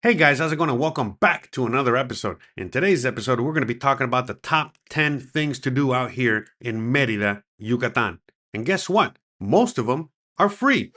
Hey guys, how's it going? And welcome back to another episode. In today's episode, we're going to be talking about the top 10 things to do out here in Merida, Yucatan. And guess what? Most of them are free.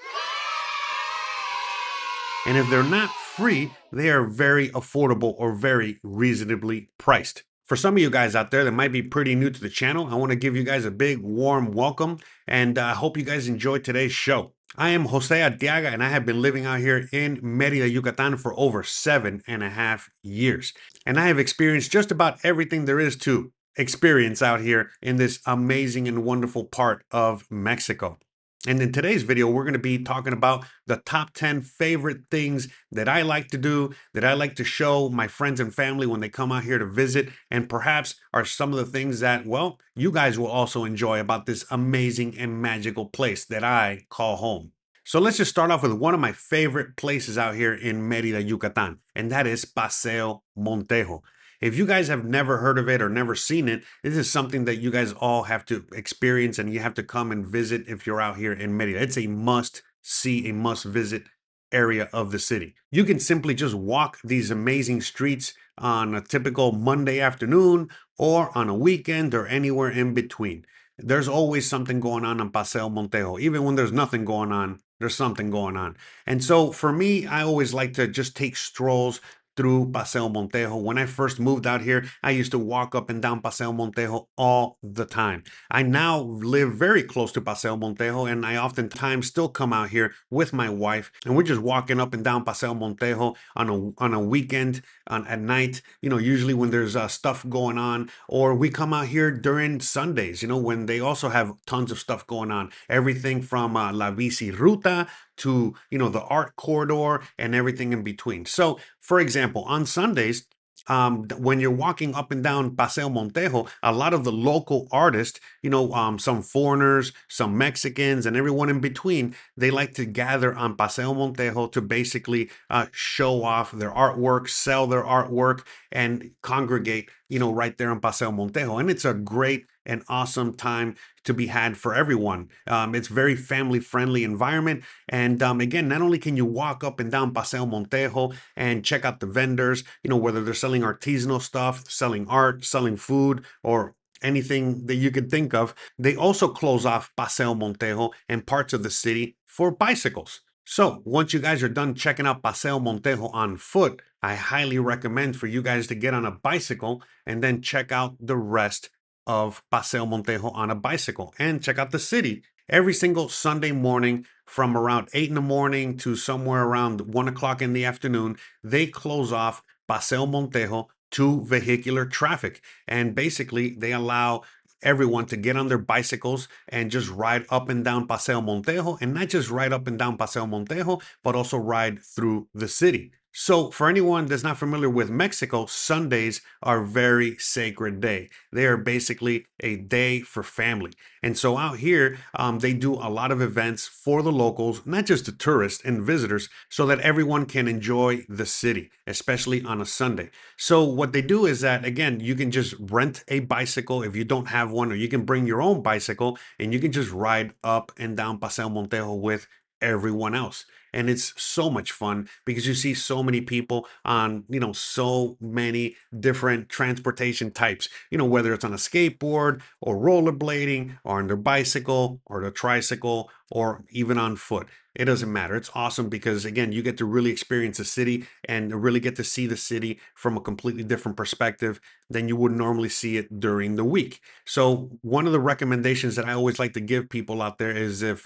And if they're not free, they are very affordable or very reasonably priced. For some of you guys out there that might be pretty new to the channel, I want to give you guys a big warm welcome and I hope you guys enjoyed today's show. I am Jose Arteaga and I have been living out here in Merida, Yucatan for over 7.5 years. And I have experienced just about everything there is to experience out here in this amazing and wonderful part of Mexico. And in today's video, we're going to be talking about the top 10 favorite things that I like to do, that I like to show my friends and family when they come out here to visit, and perhaps are some of the things that, well, you guys will also enjoy about this amazing and magical place that I call home. So let's just start off with one of my favorite places out here in Merida, Yucatan, and that is Paseo Montejo. If you guys have never heard of it or never seen it, this is something that you guys all have to experience and you have to come and visit if you're out here in Merida. It's a must see, a must visit area of the city. You can simply just walk these amazing streets on a typical Monday afternoon or on a weekend or anywhere in between. There's always something going on Paseo Montejo. Even when there's nothing going on, there's something going on. And so for me, I always like to just take strolls through Paseo Montejo. When I first moved out here, I used to walk up and down Paseo Montejo all the time. I now live very close to Paseo Montejo, and I oftentimes still come out here with my wife, and we're just walking up and down Paseo Montejo on a weekend at night. Usually when there's stuff going on, or we come out here during Sundays. When they also have tons of stuff going on. Everything from La Bici Ruta to the art corridor and everything in between. So for example, on Sundays, when you're walking up and down Paseo Montejo, a lot of the local artists, some foreigners, some Mexicans, and everyone in between, they like to gather on Paseo Montejo to basically show off their artwork, sell their artwork, and congregate, right there on Paseo Montejo. And it's a great and awesome time to be had for everyone. It's very family friendly environment. And again, not only can you walk up and down Paseo Montejo and check out the vendors, whether they're selling artisanal stuff, selling art, selling food, or anything that you could think of, they also close off Paseo Montejo and parts of the city for bicycles. So once you guys are done checking out Paseo Montejo on foot, I highly recommend for you guys to get on a bicycle and then check out the rest of Paseo Montejo on a bicycle and check out the city. Every single Sunday morning from around 8 in the morning to somewhere around 1 o'clock in the afternoon, they close off Paseo Montejo to vehicular traffic. And basically, they allow everyone to get on their bicycles and just ride up and down Paseo Montejo, and not just ride up and down Paseo Montejo, but also ride through the city. So for anyone that's not familiar with Mexico, Sundays are very sacred day. They are basically a day for family. And so out here, they do a lot of events for the locals, not just the tourists and visitors, so that everyone can enjoy the city, especially on a Sunday. So what they do is that, again, you can just rent a bicycle if you don't have one, or you can bring your own bicycle and you can just ride up and down Paseo Montejo with everyone else. And it's so much fun because you see so many people on, so many different transportation types, whether it's on a skateboard or rollerblading or on their bicycle or the tricycle or even on foot. It doesn't matter. It's awesome because, again, you get to really experience the city and really get to see the city from a completely different perspective than you would normally see it during the week. So one of the recommendations that I always like to give people out there is, if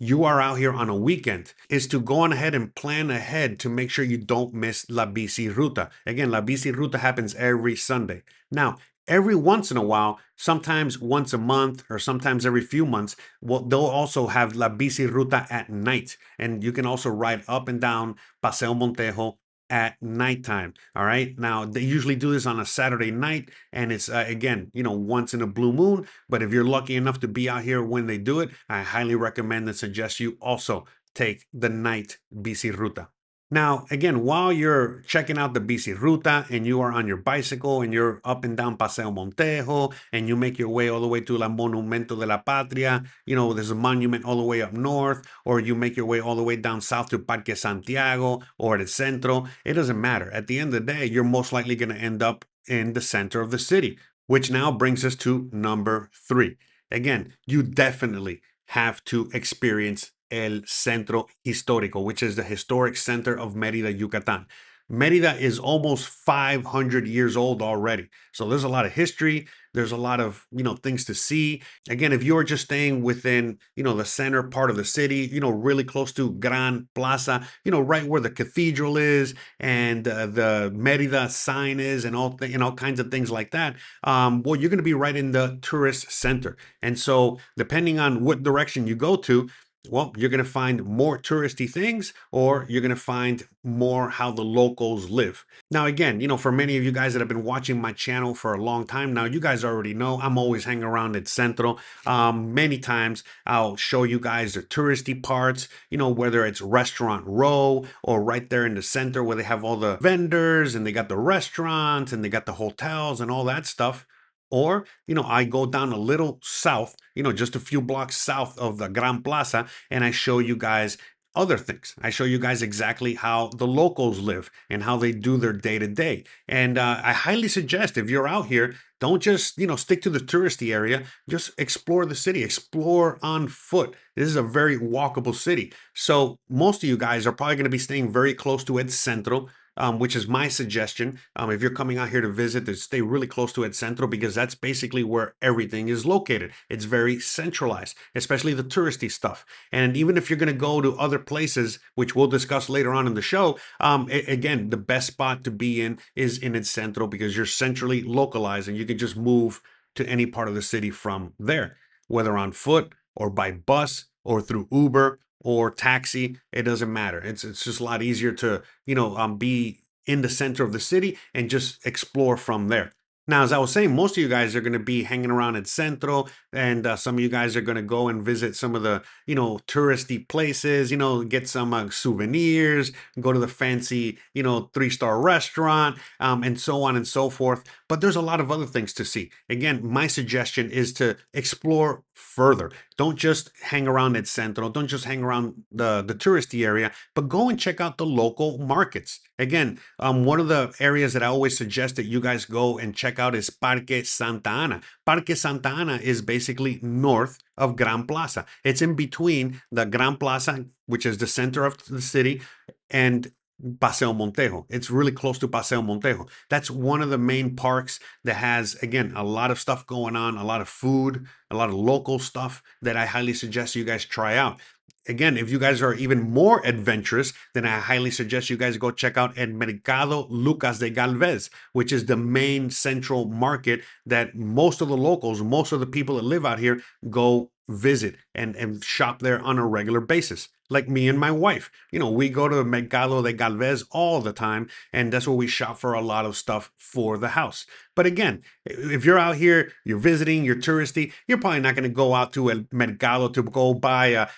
you are out here on a weekend, is to go on ahead and plan ahead to make sure you don't miss La Bici Ruta. Again, La Bici Ruta happens every Sunday. Now, every once in a while, sometimes once a month or sometimes every few months, well, they'll also have La Bici Ruta at night. And you can also ride up and down Paseo Montejo at nighttime. All right. Now, they usually do this on a Saturday night, and it's again, once in a blue moon. But if you're lucky enough to be out here when they do it, I highly recommend and suggest you also take the night Bici Ruta. Now, again, while you're checking out the Bici Ruta and you are on your bicycle and you're up and down Paseo Montejo and you make your way all the way to La Monumento de la Patria, there's a monument all the way up north, or you make your way all the way down south to Parque Santiago or the Centro, it doesn't matter. At the end of the day, you're most likely going to end up in the center of the city, which now brings us to number three. Again, you definitely have to experience El Centro Histórico, which is the historic center of Merida, Yucatan. Merida is almost 500 years old already. So there's a lot of history. There's a lot of, things to see. Again, if you're just staying within, the center part of the city, really close to Gran Plaza, right where the cathedral is and the Merida sign is and all kinds of things like that. Well, you're going to be right in the tourist center. And so depending on what direction you go to, well, you're going to find more touristy things or you're going to find more how the locals live. Now, again, for many of you guys that have been watching my channel for a long time now, you guys already know I'm always hanging around at Centro. Many times I'll show you guys the touristy parts, whether it's Restaurant Row or right there in the center where they have all the vendors and they got the restaurants and they got the hotels and all that stuff. Or, I go down a little south, just a few blocks south of the Gran Plaza, and I show you guys other things. I show you guys exactly how the locals live and how they do their day to day. And I highly suggest if you're out here, don't just, stick to the touristy area, just explore the city, explore on foot. This is a very walkable city. So most of you guys are probably going to be staying very close to El Centro, which is my suggestion. If you're coming out here to visit, to stay really close to El Centro because that's basically where everything is located. It's very centralized, especially the touristy stuff. And even if you're going to go to other places, which we'll discuss later on in the show, again, the best spot to be in is in El Centro because you're centrally localized and you can just move to any part of the city from there, whether on foot or by bus or through Uber or taxi. It doesn't matter. It's just a lot easier to be in the center of the city and just explore from there. Now, as I was saying, most of you guys are going to be hanging around at Centro, and some of you guys are going to go and visit some of the, touristy places, get some souvenirs, go to the fancy, three-star restaurant, and so on and so forth. But there's a lot of other things to see. Again, my suggestion is to explore further. Don't just hang around at Centro. Don't just hang around the touristy area, but go and check out the local markets. Again, one of the areas that I always suggest that you guys go and check out is Parque Santa Ana. Parque Santa Ana is basically north of Gran Plaza. It's in between the Gran Plaza, which is the center of the city, and Paseo Montejo. It's really close to Paseo Montejo. That's one of the main parks that has, again, a lot of stuff going on, a lot of food, a lot of local stuff that I highly suggest you guys try out. Again, if you guys are even more adventurous, then I highly suggest you guys go check out El Mercado Lucas de Galvez, which is the main central market that most of the locals, most of the people that live out here go visit and shop there on a regular basis. Like me and my wife, we go to Mercado de Galvez all the time, and that's where we shop for a lot of stuff for the house. But again, if you're out here, you're visiting, you're touristy, you're probably not going to go out to El Mercado to go buy,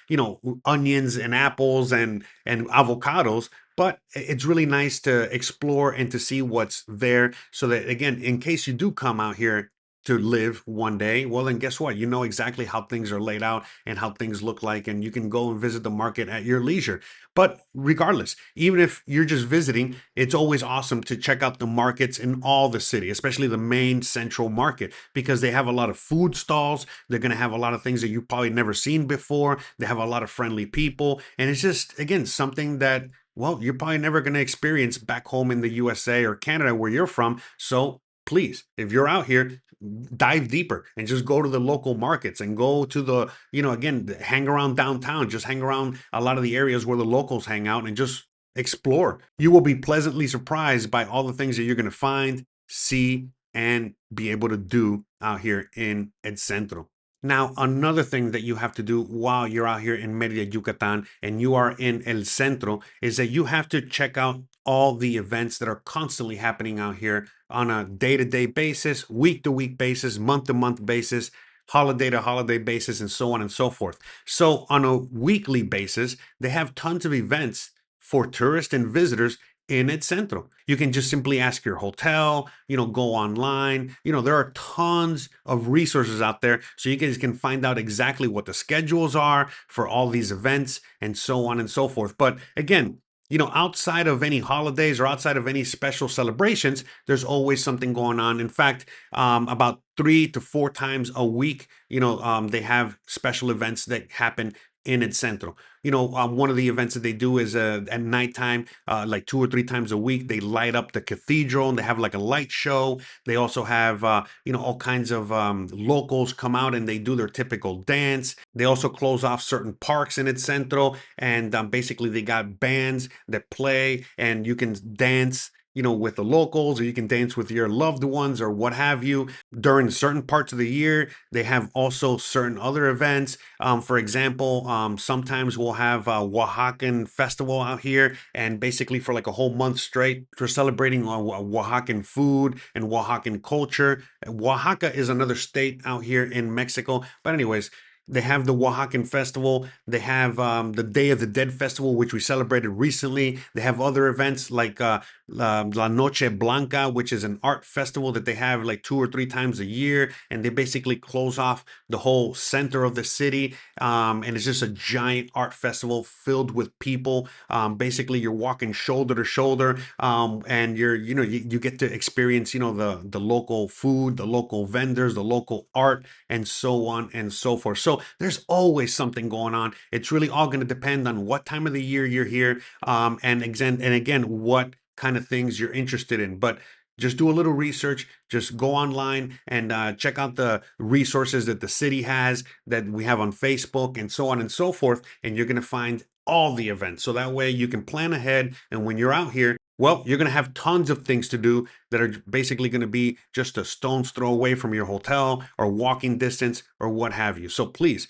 onions and apples and avocados. But it's really nice to explore and to see what's there so that, again, in case you do come out here to live one day, well, then guess what? You know exactly how things are laid out and how things look like, and you can go and visit the market at your leisure. But regardless, even if you're just visiting, it's always awesome to check out the markets in all the city, especially the main central market, because they have a lot of food stalls. They're going to have a lot of things that you've probably never seen before. They have a lot of friendly people. And it's just, again, something that, well, you're probably never going to experience back home in the USA or Canada where you're from. So please, if you're out here, dive deeper and just go to the local markets and go to the, again, hang around downtown, just hang around a lot of the areas where the locals hang out and just explore. You will be pleasantly surprised by all the things that you're going to find, see, and be able to do out here in El Centro. Now, another thing that you have to do while you're out here in Merida, Yucatan, and you are in El Centro is that you have to check out all the events that are constantly happening out here on a day-to-day basis, week-to-week basis, month-to-month basis, holiday-to-holiday basis, and so on and so forth. So on a weekly basis, they have tons of events for tourists and visitors in El Centro. You can just simply ask your hotel, go online. There are tons of resources out there so you guys can find out exactly what the schedules are for all these events and so on and so forth. But again, outside of any holidays or outside of any special celebrations, there's always something going on. In fact, about 3 to 4 times a week, they have special events that happen in El Centro. One of the events that they do is at nighttime, like 2 or 3 times a week, they light up the cathedral and they have like a light show. They also have, all kinds of locals come out and they do their typical dance. They also close off certain parks in El Centro, and basically they got bands that play, and you can dance. With the locals, or you can dance with your loved ones, or what have you. During certain parts of the year, they have also certain other events. For example, sometimes we'll have a Oaxacan festival out here, and basically for like a whole month straight, we're celebrating Oaxacan food and Oaxacan culture. Oaxaca is another state out here in Mexico, but anyways. They have the Oaxacan festival. They have the Day of the Dead festival, which we celebrated recently. They have other events like La Noche Blanca, which is an art festival that they have like 2 or 3 times a year, and they basically close off the whole center of the city. And it's just a giant art festival filled with people. Basically, you're walking shoulder to shoulder, and you get to experience, the local food, the local vendors, the local art, and so on and so forth. So there's always something going on. It's really all going to depend on what time of the year you're here, and again, what kind of things you're interested in. But just do a little research. Just go online and check out the resources that the city has, that we have on Facebook, and so on and so forth. And you're going to find all the events. So that way you can plan ahead. And when you're out here, well, you're going to have tons of things to do that are basically going to be just a stone's throw away from your hotel or walking distance or what have you. So please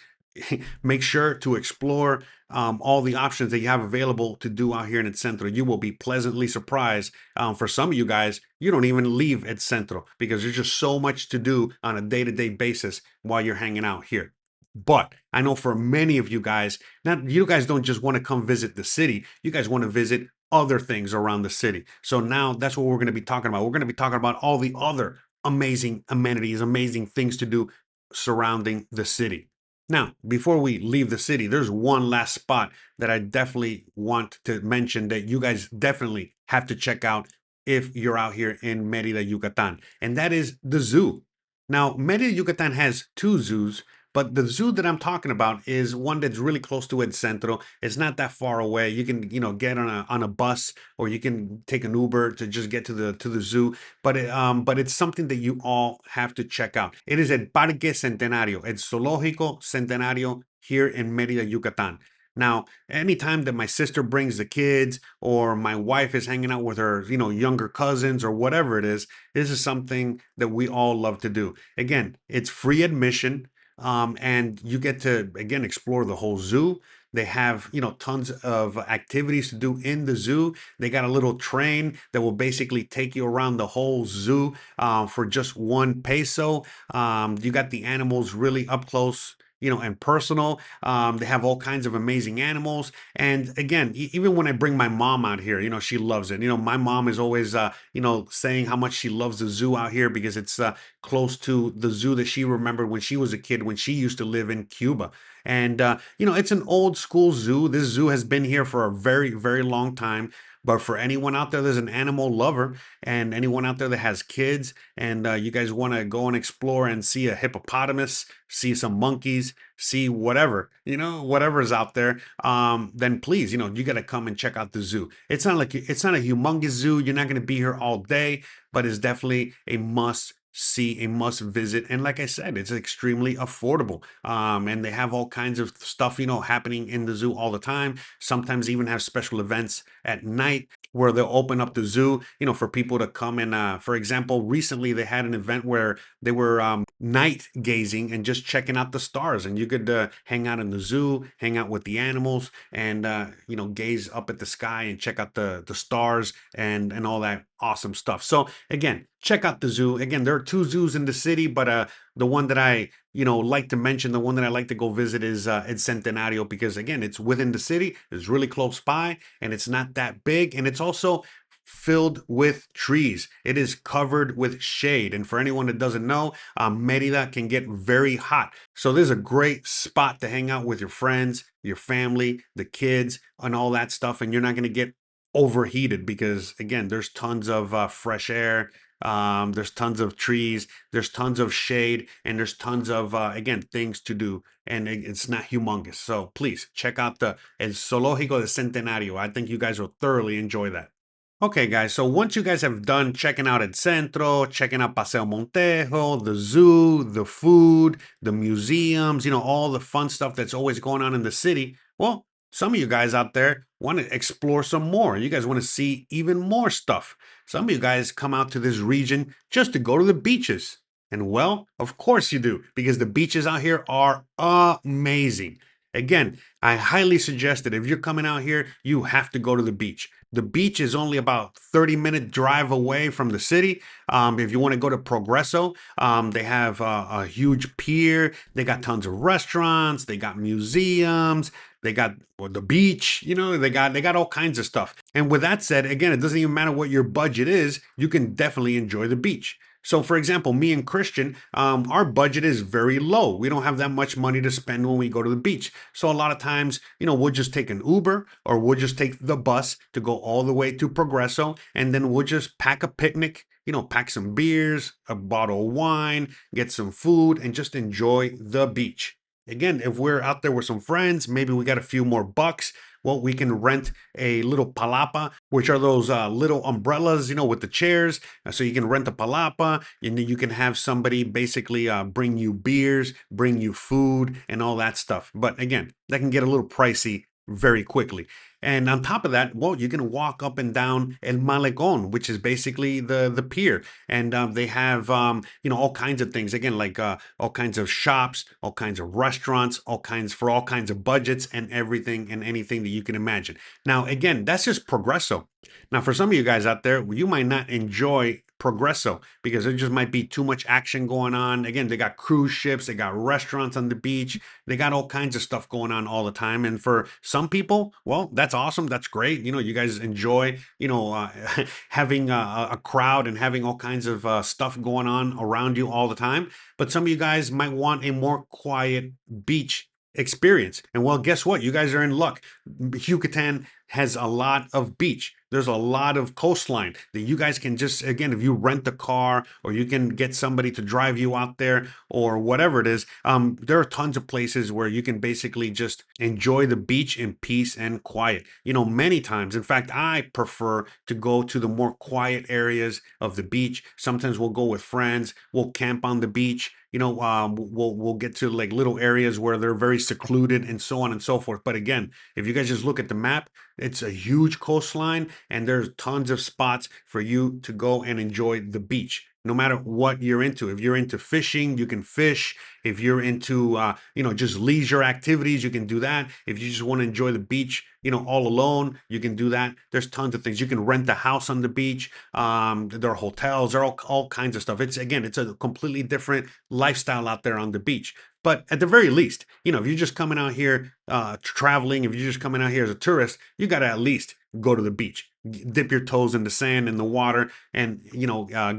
make sure to explore all the options that you have available to do out here in El Centro. You will be pleasantly surprised. For some of you guys, you don't even leave El Centro because there's just so much to do on a day-to-day basis while you're hanging out here. But I know for many of you guys, not you guys don't just want to come visit the city. You guys want to visit other things around the city. So now that's what we're going to be talking about. We're going to be talking about all the other amazing amenities, amazing things to do surrounding the city. Now, before we leave the city, there's one last spot that I definitely want to mention that you guys definitely have to check out if you're out here in Merida, Yucatan, and that is the zoo. Now, Merida, Yucatan has two zoos, but the zoo that I'm talking about is one that's really close to El Centro. It's not that far away. You can, get on a bus, or you can take an Uber to just get to the zoo. But it's something that you all have to check out. It is at Parque Centenario. It's Zoologico Centenario here in Merida, Yucatan. Now, anytime that my sister brings the kids, or my wife is hanging out with her, younger cousins or whatever it is, this is something that we all love to do. Again, it's free admission, and you get to again explore the whole zoo. They have, tons of activities to do in the zoo. They got a little train that will basically take you around the whole zoo for just 1 peso. You got the animals really up close, and personal. They have all kinds of amazing animals. And again, even when I bring my mom out here, she loves it. My mom is always, saying how much she loves the zoo out here because it's close to the zoo that she remembered when she was a kid, when she used to live in Cuba. And, it's an old school zoo. This zoo has been here for a very, very long time. But for anyone out there that's an animal lover, and anyone out there that has kids, and you guys want to go and explore and see a hippopotamus, see some monkeys, see whatever, whatever's out there, then please, you got to come and check out the zoo. It's not a humongous zoo. You're not going to be here all day, but it's definitely a must see, a must visit. And like I said, it's extremely affordable. And they have all kinds of stuff, happening in the zoo all the time. Sometimes even have special events at night where they'll open up the zoo, for people to come and, for example, recently they had an event where they were night gazing and just checking out the stars, and you could hang out in the zoo, hang out with the animals, and gaze up at the sky and check out the stars and all that awesome stuff. So again, check out the zoo. Again, there are two zoos in the city, but the one that I like to mention, the one that I like to go visit is it's Centenario, because again, it's within the city, it's really close by, and it's not that big, and it's also filled with trees. It is covered with shade. And for anyone that doesn't know, Merida can get very hot. So this is a great spot to hang out with your friends, your family, the kids, and all that stuff. And you're not going to get overheated because, again, there's tons of fresh air. There's tons of trees, there's tons of shade, and there's tons of, again, things to do. And it's not humongous. So please check out the El Zoológico de Centenario. I think you guys will thoroughly enjoy that. Okay, guys, so once you guys have done checking out El Centro, checking out Paseo Montejo, the zoo, the food, the museums, all the fun stuff that's always going on in the city, well, some of you guys out there want to explore some more. You guys want to see even more stuff. Some of you guys come out to this region just to go to the beaches. And well, of course you do, because the beaches out here are amazing. Again, I highly suggest that if you're coming out here, you have to go to the beach. The beach is only about 30-minute drive away from the city. If you want to go to Progreso, they have a huge pier. They got tons of restaurants. They got museums. They got the beach. They got all kinds of stuff. And with that said, again, it doesn't even matter what your budget is. You can definitely enjoy the beach. So, for example, me and Christian, our budget is very low. We don't have that much money to spend when we go to the beach. So a lot of times, we'll just take an Uber or we'll just take the bus to go all the way to Progreso, and then we'll just pack a picnic, pack some beers, a bottle of wine, get some food, and just enjoy the beach. Again, if we're out there with some friends, maybe we got a few more bucks. Well, we can rent a little palapa, which are those little umbrellas, with the chairs. So you can rent a palapa, and then you can have somebody basically bring you beers, bring you food, and all that stuff. But again, that can get a little pricey very quickly. And on top of that, well, you can walk up and down El Malecón, which is basically the pier. And they have, all kinds of things. Again, like all kinds of shops, all kinds of restaurants, for all kinds of budgets and everything and anything that you can imagine. Now, again, that's just Progreso. Now, for some of you guys out there, you might not enjoy Progreso because there just might be too much action going on. Again, they got cruise ships, they got restaurants on the beach, they got all kinds of stuff going on all the time. And for some people, well, that's awesome. That's great. You guys enjoy, having a crowd and having all kinds of stuff going on around you all the time. But some of you guys might want a more quiet beach experience. And well, guess what? You guys are in luck. Yucatan has a lot of beach. There's a lot of coastline that you guys can just, again, if you rent a car or you can get somebody to drive you out there or whatever it is, there are tons of places where you can basically just enjoy the beach in peace and quiet. Many times, in fact, I prefer to go to the more quiet areas of the beach. Sometimes we'll go with friends, we'll camp on the beach. We'll get to like little areas where they're very secluded and so on and so forth. But again, if you guys just look at the map, it's a huge coastline and there's tons of spots for you to go and enjoy the beach. No matter what you're into. If you're into fishing, you can fish. If you're into, just leisure activities, you can do that. If you just want to enjoy the beach, all alone, you can do that. There's tons of things. You can rent a house on the beach. There are hotels. There are all kinds of stuff. It's a completely different lifestyle out there on the beach. But at the very least, if you're just coming out here traveling, if you're just coming out here as a tourist, you got to at least go to the beach, dip your toes in the sand, in the water, and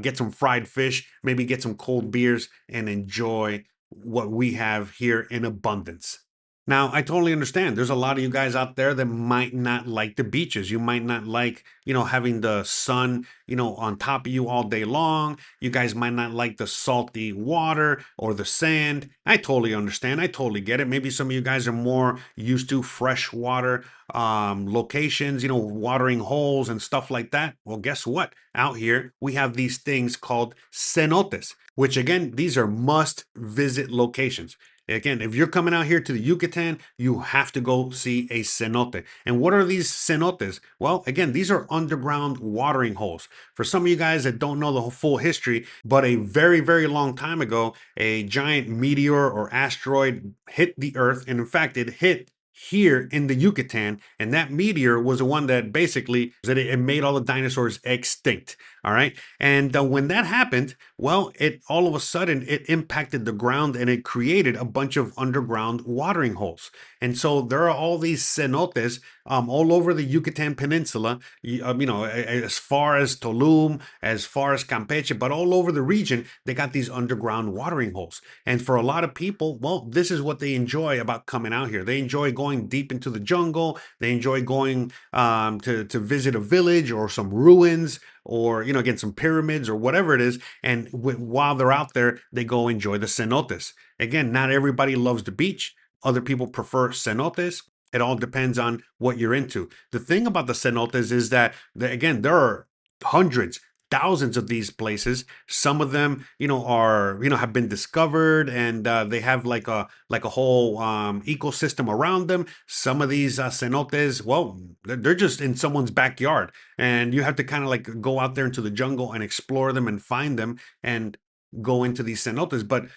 get some fried fish, maybe get some cold beers, and enjoy what we have here in abundance. Now, I totally understand. There's a lot of you guys out there that might not like the beaches. You might not like, having the sun, on top of you all day long. You guys might not like the salty water or the sand. I totally understand. I totally get it. Maybe some of you guys are more used to fresh water locations, watering holes and stuff like that. Well, guess what? Out here, we have these things called cenotes, which again, these are must visit locations. Again, if you're coming out here to the Yucatan, you have to go see a cenote. And what are these cenotes? Well, again, these are underground watering holes. For some of you guys that don't know the full history, but a very, very long time ago, a giant meteor or asteroid hit the Earth. And in fact, it hit here in the Yucatan, and that meteor was the one that basically that it made all the dinosaurs extinct. All right, and when that happened, well, it all of a sudden it impacted the ground and it created a bunch of underground watering holes. And so there are all these cenotes all over the Yucatan Peninsula. As far as Tulum, as far as Campeche, but all over the region, they got these underground watering holes. And for a lot of people, well, this is what they enjoy about coming out here. They enjoy going deep into the jungle. They enjoy going to visit a village or some ruins, or again, some pyramids or whatever it is. And while they're out there, they go enjoy the cenotes. Again, not everybody loves the beach. Other people prefer cenotes. It all depends on what you're into. The thing about the cenotes is that, again, there are hundreds, thousands of these places. Some of them, are have been discovered, and they have like a whole ecosystem around them. Some of these cenotes, well, they're just in someone's backyard, and you have to kind of like go out there into the jungle and explore them and find them and go into these cenotes. But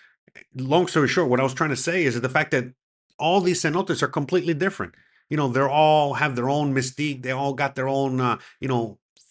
long story short, what I was trying to say is that the fact that all these cenotes are completely different. They're all have their own mystique. They all got their own,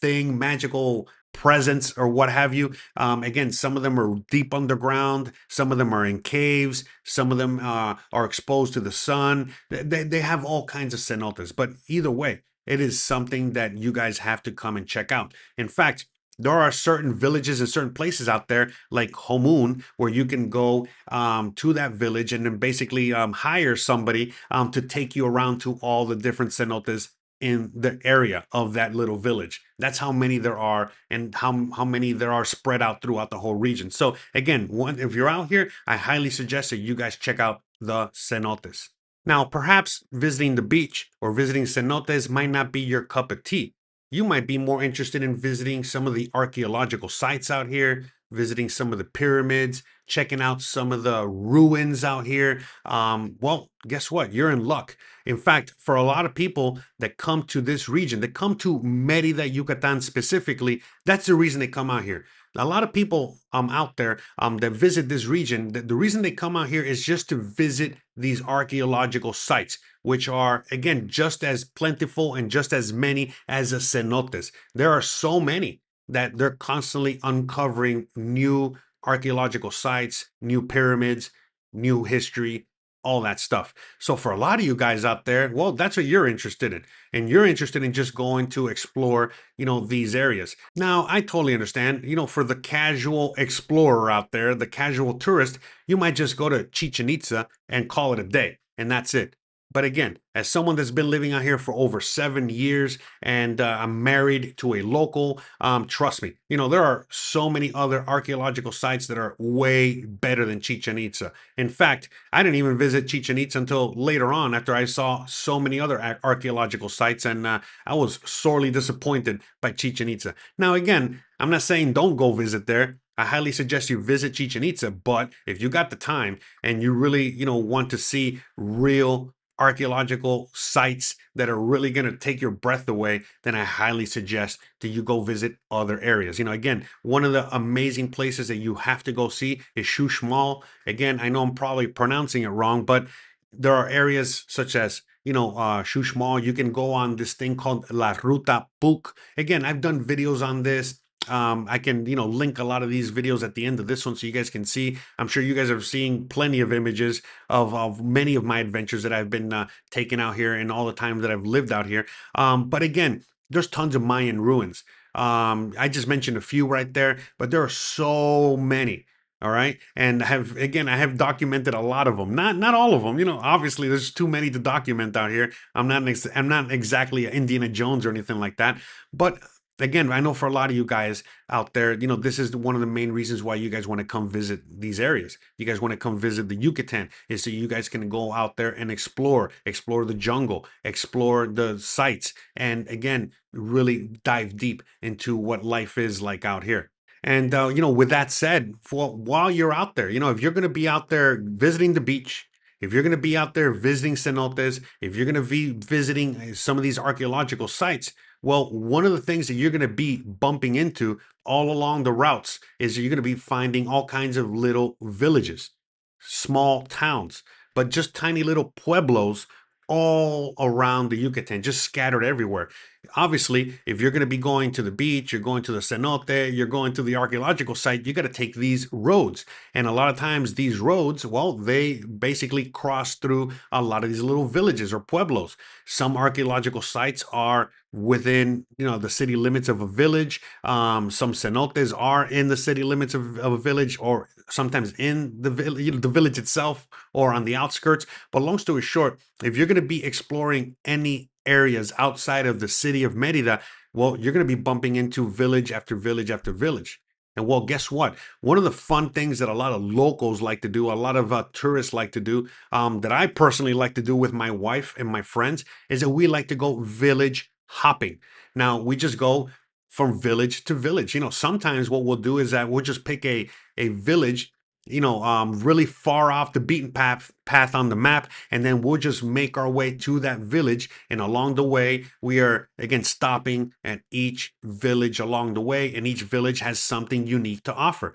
thing, magical presence or what have you. Again, some of them are deep underground. Some of them are in caves. Some of them are exposed to the sun. They have all kinds of cenotes. But either way, it is something that you guys have to come and check out. In fact, there are certain villages and certain places out there like Homun where you can go to that village and then basically hire somebody to take you around to all the different cenotes in the area of that little village. That's how many there are, and how many there are spread out throughout the whole region. So again, if you're out here, I highly suggest that you guys check out the cenotes. Now, perhaps visiting the beach or visiting cenotes might not be your cup of tea. You might be more interested in visiting some of the archaeological sites out here, visiting some of the pyramids, checking out some of the ruins out here. Well, guess what? You're in luck. In fact, for a lot of people that come to this region, that come to Merida, Yucatan specifically, that's the reason they come out here. A lot of people out there that visit this region, the reason they come out here is just to visit these archaeological sites, which are, again, just as plentiful and just as many as the cenotes. There are so many that they're constantly uncovering new archaeological sites, new pyramids, new history, all that stuff. So for a lot of you guys out there, well, that's what you're interested in. And you're interested in just going to explore, these areas. Now, I totally understand, for the casual explorer out there, the casual tourist, you might just go to Chichen Itza and call it a day, and that's it. But again, as someone that's been living out here for over 7 years, and I'm married to a local, trust me, there are so many other archaeological sites that are way better than Chichen Itza. In fact, I didn't even visit Chichen Itza until later on after I saw so many other archaeological sites, and I was sorely disappointed by Chichen Itza. Now, again, I'm not saying don't go visit there. I highly suggest you visit Chichen Itza, but if you got the time and you really, want to see real archaeological sites that are really going to take your breath away, then I highly suggest that you go visit other areas. Again, one of the amazing places that you have to go see is Xuxmal. Again, I know I'm probably pronouncing it wrong, but there are areas such as, Xuxmal. You can go on this thing called La Ruta Puc. Again, I've done videos on this. I can, link a lot of these videos at the end of this one so you guys can see. I'm sure you guys are seeing plenty of images of many of my adventures that I've been taking out here and all the time that I've lived out here. But again, there's tons of Mayan ruins. I just mentioned a few right there, but there are so many. All right, and I have documented a lot of them. Not all of them. Obviously, there's too many to document out here. I'm not exactly Indiana Jones or anything like that, but again, I know for a lot of you guys out there, this is one of the main reasons why you guys want to come visit these areas. You guys want to come visit the Yucatan, is so you guys can go out there and explore the jungle, explore the sites, and again, really dive deep into what life is like out here. And with that said, while you're out there, if you're going to be out there visiting the beach, if you're going to be out there visiting cenotes, if you're going to be visiting some of these archaeological sites, well, one of the things that you're going to be bumping into all along the routes is you're going to be finding all kinds of little villages, small towns, but just tiny little pueblos all around the Yucatan, just scattered everywhere. Obviously, if you're going to be going to the beach, you're going to the cenote, you're going to the archaeological site, you got to take these roads. And a lot of times these roads, well, they basically cross through a lot of these little villages or pueblos. Some archaeological sites are within, the city limits of a village. Some cenotes are in the city limits of a village, or sometimes in the village, the village itself, or on the outskirts. But long story short, if you're going to be exploring any areas outside of the city of Merida, well, you're going to be bumping into village after village after village. And well, guess what? One of the fun things that a lot of locals like to do, a lot of tourists like to do, that I personally like to do with my wife and my friends, is that we like to go village hopping. Now, we just go from village to village. Sometimes what we'll do is that we'll just pick a village, really far off the beaten path on the map, and then we'll just make our way to that village. And along the way, we are again stopping at each village along the way, and each village has something unique to offer.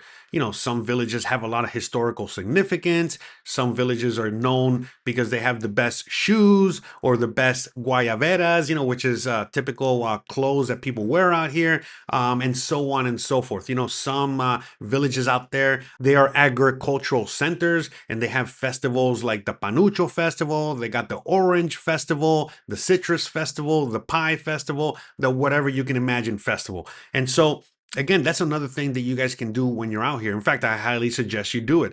Some villages have a lot of historical significance. Some villages are known because they have the best shoes or the best guayaberas, which is typical clothes that people wear out here, and so on and so forth. Some villages out there, they are agricultural centers, and they have festivals like the Panucho Festival. They got the Orange Festival, the Citrus Festival, the Pie Festival, the whatever you can imagine festival. And so again, that's another thing that you guys can do when you're out here. In fact, I highly suggest you do it.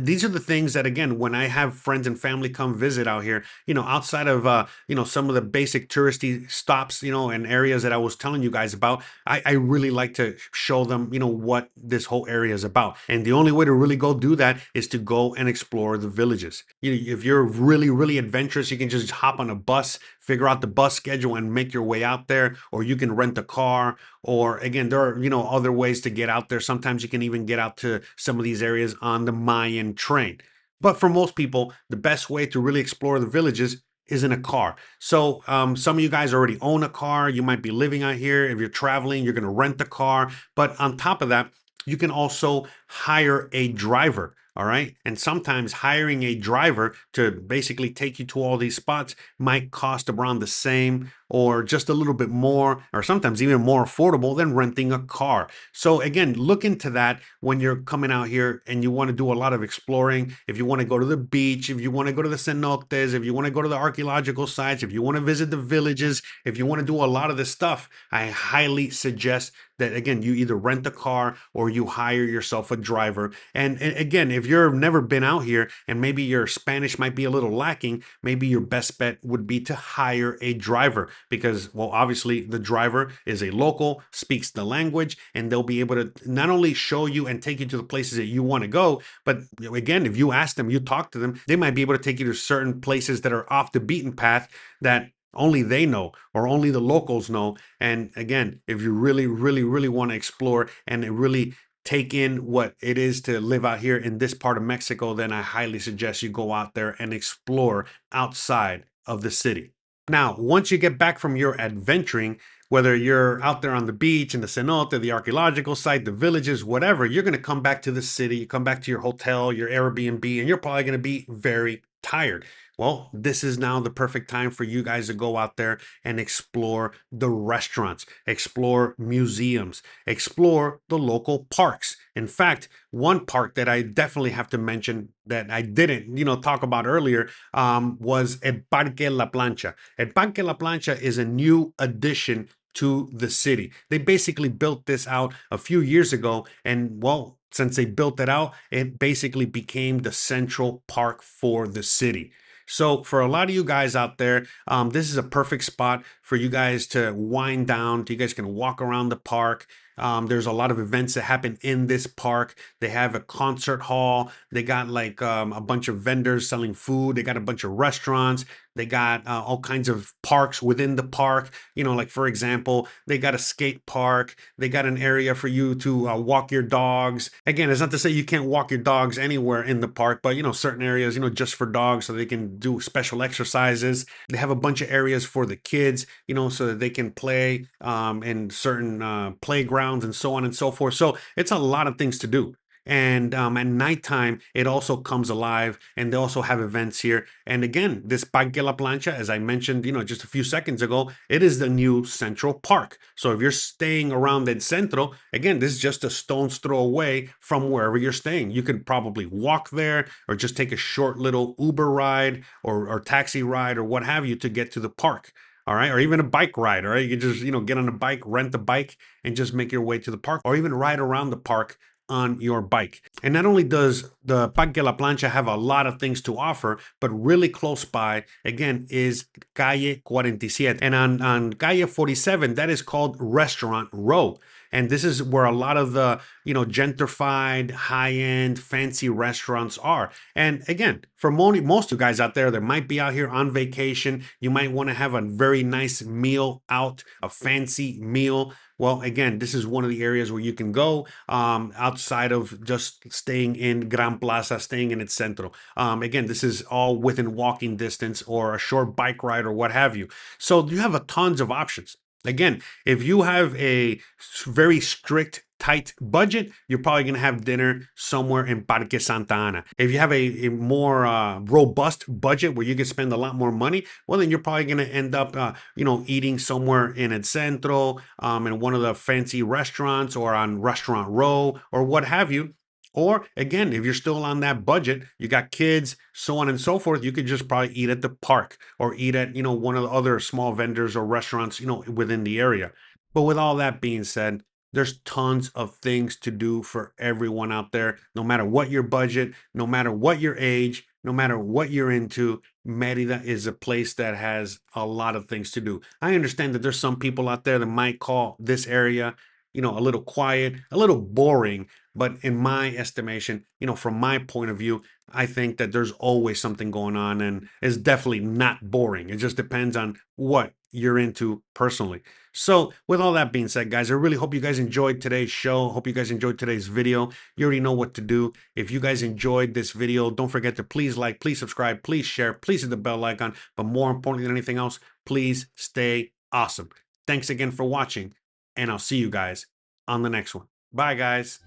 These are the things that, again, when I have friends and family come visit out here, outside of some of the basic touristy stops, and areas that I was telling you guys about, I really like to show them, what this whole area is about. And the only way to really go do that is to go and explore the villages. If you're really, really adventurous, you can just hop on a bus, figure out the bus schedule, and make your way out there. Or you can rent a car. Or again, there are, other ways to get out there. Sometimes you can even get out to some of these areas on the Mayan train. But for most people, the best way to really explore the villages is in a car. So some of you guys already own a car. You might be living out here. If you're traveling, you're going to rent a car. But on top of that, you can also hire a driver. All right. And sometimes hiring a driver to basically take you to all these spots might cost around the same or just a little bit more, or sometimes even more affordable than renting a car. So again, look into that when you're coming out here and you want to do a lot of exploring. If you want to go to the beach, if you want to go to the cenotes, if you want to go to the archaeological sites, if you want to visit the villages, if you want to do a lot of this stuff, I highly suggest that, again, you either rent a car or you hire yourself a driver. And again, if you've never been out here and maybe your Spanish might be a little lacking, maybe your best bet would be to hire a driver, because, well, obviously the driver is a local, speaks the language, and they'll be able to not only show you and take you to the places that you want to go, but again, if you ask them, you talk to them, they might be able to take you to certain places that are off the beaten path that only they know or only the locals know. And again, if you really, really, really want to explore and really take in what it is to live out here in this part of Mexico, then I highly suggest you go out there and explore outside of the city. Now, once you get back from your adventuring, whether you're out there on the beach, in the cenote, the archaeological site, the villages, whatever, you're going to come back to the city, you come back to your hotel, your Airbnb, and you're probably going to be very tired. Well, this is now the perfect time for you guys to go out there and explore the restaurants, explore museums, explore the local parks. In fact, one park that I definitely have to mention that I didn't, talk about earlier, was El Parque La Plancha. El Parque La Plancha is a new addition to the city. They basically built this out a few years ago, and well, since they built it out, it basically became the central park for the city. So for a lot of you guys out there, this is a perfect spot for you guys to wind down. You guys can walk around the park. There's a lot of events that happen in this park. They have a concert hall. They got like a bunch of vendors selling food. They got a bunch of restaurants. They got all kinds of parks within the park. Like for example, they got a skate park. They got an area for you to walk your dogs. Again, it's not to say you can't walk your dogs anywhere in the park, but certain areas, just for dogs so they can do special exercises. They have a bunch of areas for the kids, so that they can play in certain playgrounds and so on and so forth. So it's a lot of things to do. And at nighttime, it also comes alive, and they also have events here. And again, this Parque La Plancha, as I mentioned, just a few seconds ago, it is the new Central Park. So if you're staying around at Centro, again, this is just a stone's throw away from wherever you're staying. You could probably walk there or just take a short little Uber ride or taxi ride or what have you to get to the park. All right, or even a bike ride. All right, you can just get on a bike, rent a bike, and just make your way to the park, or even ride around the park on your bike. And not only does the Parque La Plancha have a lot of things to offer, but really close by, again, is Calle 47. And on Calle 47, that is called Restaurant Row. And this is where a lot of the, gentrified, high-end, fancy restaurants are. And again, for most of you guys out there that might be out here on vacation, you might want to have a very nice meal out, a fancy meal. Well, again, this is one of the areas where you can go outside of just staying in Gran Plaza, staying in its Centro. Again, this is all within walking distance or a short bike ride or what have you. So you have a tons of options. Again, if you have a very strict, tight budget, you're probably going to have dinner somewhere in Parque Santa Ana. If you have a more robust budget where you can spend a lot more money, well, then you're probably going to end up, eating somewhere in El Centro, in one of the fancy restaurants or on Restaurant Row or what have you. Or again, if you're still on that budget, you got kids, so on and so forth, you could just probably eat at the park or eat at, one of the other small vendors or restaurants, within the area. But with all that being said, there's tons of things to do for everyone out there, no matter what your budget, no matter what your age, no matter what you're into. Merida is a place that has a lot of things to do. I understand that there's some people out there that might call this area, a little quiet, a little boring, but in my estimation, from my point of view, I think that there's always something going on and it's definitely not boring. It just depends on what you're into personally. So, with all that being said, guys, I really hope you guys enjoyed today's show. Hope you guys enjoyed today's video. You already know what to do. If you guys enjoyed this video, don't forget to please like, please subscribe, please share, please hit the bell icon. But more importantly than anything else, please stay awesome. Thanks again for watching, and I'll see you guys on the next one. Bye, guys.